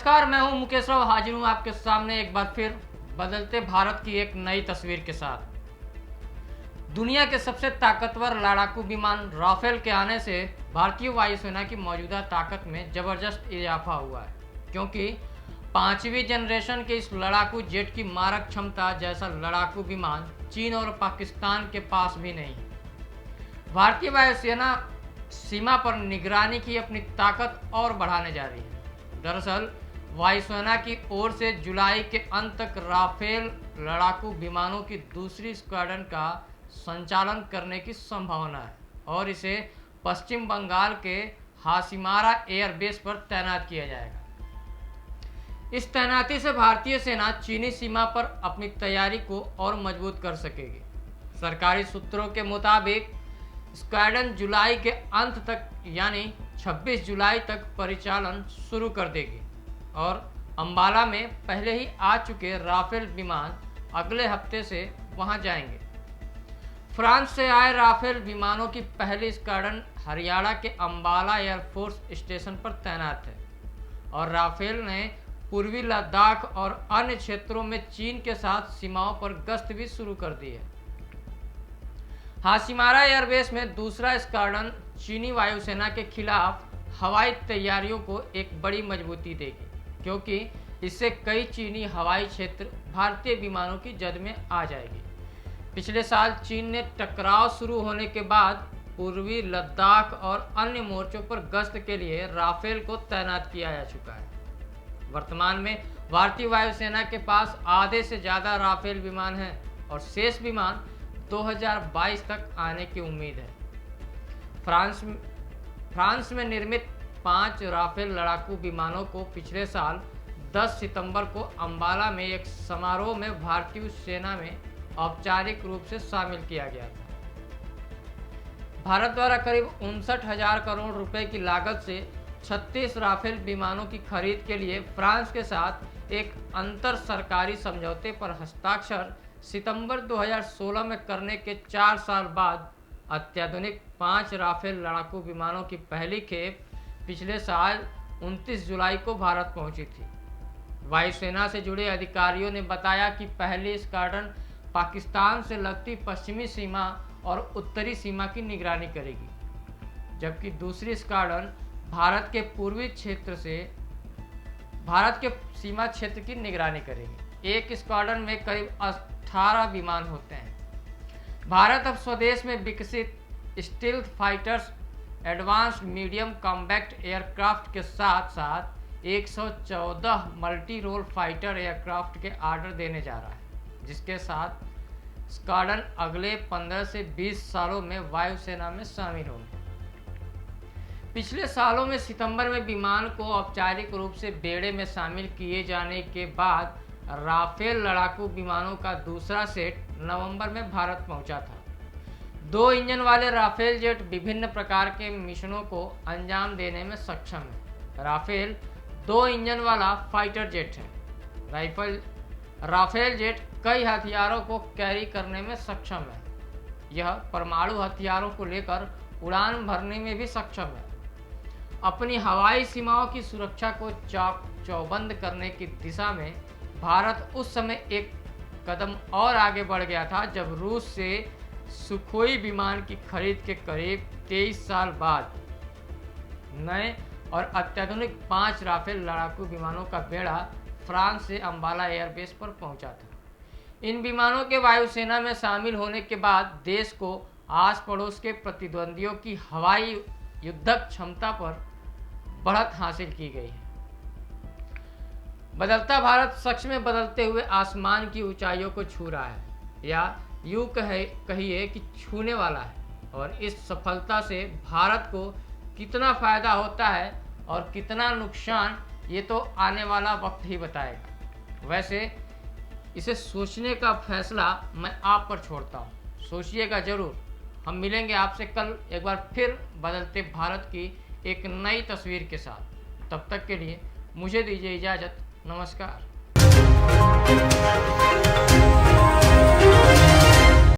नमस्कार, मैं हूं मुकेश राव, हाजिर हूं आपके सामने एक बार फिर बदलते भारत की एक नई तस्वीर के साथ। दुनिया के सबसे ताकतवर लड़ाकू विमान राफेल के आने से भारतीय वायुसेना की मौजूदा ताकत में जबरदस्त इजाफा हुआ है, क्योंकि 5वीं जनरेशन के इस लड़ाकू जेट की मारक क्षमता जैसा लड़ाकू विमान चीन और पाकिस्तान के पास भी नहीं है। भारतीय वायुसेना सीमा पर निगरानी की अपनी ताकत और बढ़ाने जा रही है। दरअसल वायुसेना की ओर से जुलाई के अंत तक राफेल लड़ाकू विमानों की दूसरी स्क्वाड्रन का संचालन करने की संभावना है और इसे पश्चिम बंगाल के हासीमारा एयरबेस पर तैनात किया जाएगा। इस तैनाती से भारतीय सेना चीनी सीमा पर अपनी तैयारी को और मजबूत कर सकेगी। सरकारी सूत्रों के मुताबिक स्क्वाड्रन जुलाई के अंत तक यानी 26 जुलाई तक परिचालन शुरू कर देगी और अंबाला में पहले ही आ चुके राफेल विमान अगले हफ्ते से वहां जाएंगे। फ्रांस से आए राफेल विमानों की पहली स्क्वाड्रन हरियाणा के अंबाला एयरफोर्स स्टेशन पर तैनात है और राफेल ने पूर्वी लद्दाख और अन्य क्षेत्रों में चीन के साथ सीमाओं पर गश्त भी शुरू कर दी है। हासीमारा एयरबेस में दूसरा स्क्वाड्रन चीनी वायुसेना के खिलाफ हवाई तैयारियों को एक बड़ी मजबूती देगी, क्योंकि इससे कई चीनी हवाई क्षेत्र भारतीय विमानों की जद में आ जाएगी। पिछले साल चीन ने टकराव शुरू होने के बाद पूर्वी लद्दाख और अन्य मोर्चों पर गश्त के लिए राफेल को तैनात किया जा चुका है। वर्तमान में भारतीय वायुसेना के पास आधे से ज़्यादा राफेल विमान हैं और शेष विमान 2022 तक आने की उम्मीद है। फ्रांस में निर्मित 5 राफेल लड़ाकू विमानों को पिछले साल 10 सितंबर को अंबाला में एक समारोह में भारतीय सेना में औपचारिक रूप से शामिल किया गया था। भारत द्वारा करीब 59,000 करोड़ रुपए की लागत से 36 राफेल विमानों की खरीद के लिए फ्रांस के साथ एक अंतर सरकारी समझौते पर हस्ताक्षर सितंबर 2016 में करने के 4 साल बाद अत्याधुनिक 5 राफेल लड़ाकू विमानों की पहली खेप पिछले साल 29 जुलाई को भारत पहुंची थी। वायुसेना से जुड़े अधिकारियों ने बताया कि पहली स्क्वाड्रन पाकिस्तान से लगती पश्चिमी सीमा और उत्तरी सीमा की निगरानी करेगी, जबकि दूसरी स्क्वाड्रन भारत के पूर्वी क्षेत्र से भारत के सीमा क्षेत्र की निगरानी करेगी। एक स्क्वाड्रन में करीब 18 विमान होते हैं। भारत अब स्वदेश में विकसित stealth fighters, advanced medium combat aircraft के साथ साथ 114 मल्टी रोल फाइटर एयरक्राफ्ट के ऑर्डर देने जा रहा है, जिसके साथ स्क्वाड्रन अगले 15 से 20 सालों में वायुसेना में शामिल होंगे। पिछले सालों में सितंबर में विमान को औपचारिक रूप से बेड़े में शामिल किए जाने के बाद राफेल लड़ाकू विमानों का दूसरा सेट नवंबर में भारत पहुंचा था। 2 इंजन वाले राफेल जेट विभिन्न प्रकार के मिशनों को अंजाम देने में सक्षम है। राफेल 2 इंजन वाला फाइटर जेट है। राफेल जेट कई हथियारों को कैरी करने में सक्षम है। यह परमाणु हथियारों को लेकर उड़ान भरने में भी सक्षम है। अपनी हवाई सीमाओं की सुरक्षा को चौबंद करने की दिशा में भारत उस समय एक कदम और आगे बढ़ गया था, जब रूस से सुखोई विमान की खरीद के करीब 23 साल बाद नए और अत्याधुनिक 5 राफेल लड़ाकू विमानों का बेड़ा फ्रांस से अंबाला एयरबेस पर पहुंचा था। इन विमानों के वायुसेना में शामिल होने के बाद देश को आस पड़ोस के प्रतिद्वंदियों की हवाई युद्धक क्षमता पर बढ़त हासिल की गई है। बदलता भारत सच में बदलते हुए आसमान की ऊंचाइयों को छू रहा है, या यूं कहिए कि छूने वाला है। और इस सफलता से भारत को कितना फायदा होता है और कितना नुकसान, ये तो आने वाला वक्त ही बताएगा। वैसे इसे सोचने का फैसला मैं आप पर छोड़ता हूँ। सोचिएगा जरूर। हम मिलेंगे आपसे कल एक बार फिर बदलते भारत की एक नई तस्वीर के साथ। तब तक के लिए मुझे दीजिए इजाज़त। नमस्कार।